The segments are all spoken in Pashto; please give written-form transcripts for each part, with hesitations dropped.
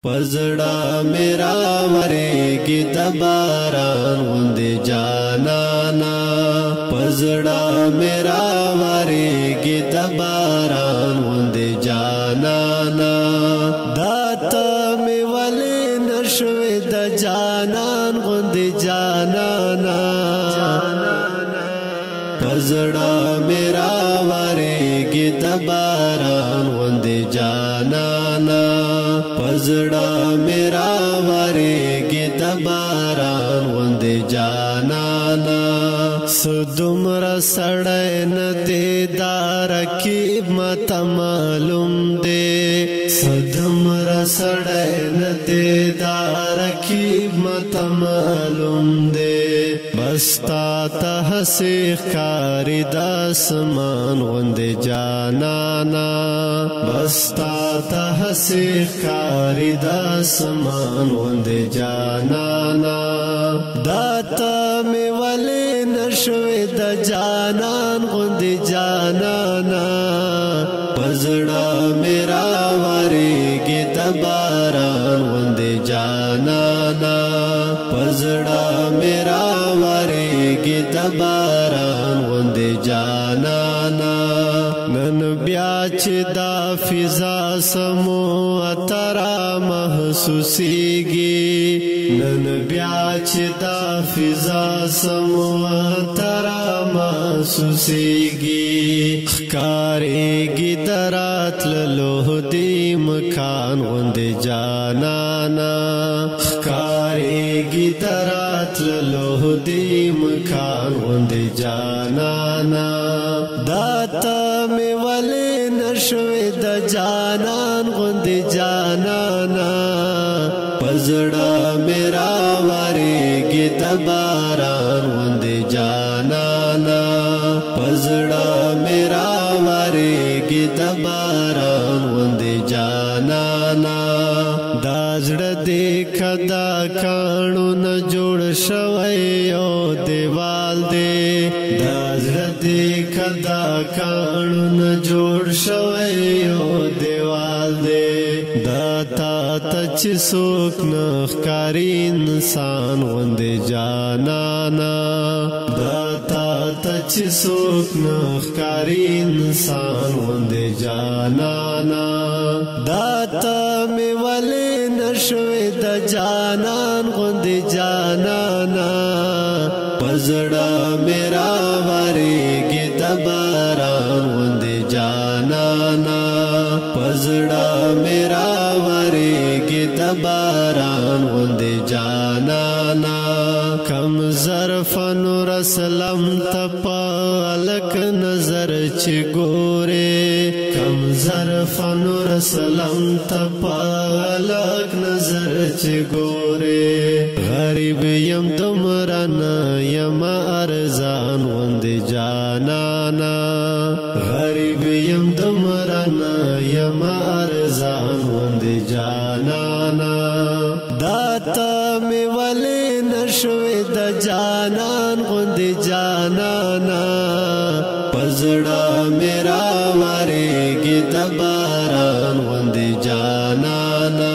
پزړه میرا ورېږي د باران غوندې جانانا پزړه میرا ورېږي د باران غوندې جانانا دا ته مې ولې نشوې د جانان غوندې جانانا پزړه میرا ورېږي د باران غوندې جانانا پزړه میرا ورېږي د باران غوندې جانانا سدومره سړی نه دی دا رقیب ماته معلوم دی سدومره سړی نه دی دا رقیب ماته معلوم دی بس تا ته هسې ښکاري د اسمان غوندې جانانا بس تا ته هسې ښکاري د اسمان غوندې جانانا دا ته مې ولې نشوې د جانان غوندې جانانا پزړه میرا ورېږي د باران غوندې جانانا پزړه میرا ورېږي د باران غوندې جانانا نن بیا چې دا فضا سمو اترا محسوسیږي نن بیا چې دا فضا سمو اترا محسوسیږي ښکارېږي د راتللو دې مکان غوندې جانانا ښکارېږي د راتللو دې مکان غوندې جانانا دا ته مې ولې نشوې د جانان غوندې جانانا پزړه میرا ورېږي د باران غوندې جانانا پزړه میرا ورېږي د باران غوندې جانانا دا زړه دې کدا کاڼو نه جوړ شوی یو دیوال دی دا زړه دې کدا کاڼو نه جوړ شوی یو دیوال دی دا تا ته چې څوک نه ښکاري انسان غوندې جانانا دا تا ته چې څوک نه ښکاري انسان غوندې جانانا دا ته مې ولې نشوې د جانان غوندې جانانا پزړه میرا ورېږي د باران غوندې جانانا پزړه میرا ورېږي د باران غوندې جانانا کم ظرف نور اسلام ته پالک نظر چې ګورې کم ظرف نور اسلام ته پالک نظر چې ګورې غریب یم دومره نه یم ارزان غوندې جانانا غریب یم دومره نه یم ارزان غوندې جانانا دا ته مې ولې نشوې د جانان غوندې جانانا پزړه میرا ورېږي د باران غوندې جانانا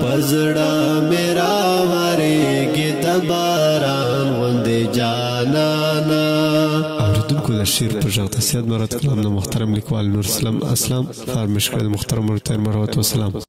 پزړه میرا ورېږي د باران غوندې جانانا اوریدونکو د شعر په غږ تصحیح مراد کلام د محترم لیکوال نور اسلام فارمش کړی محترم مرتضی مرحمت والسلام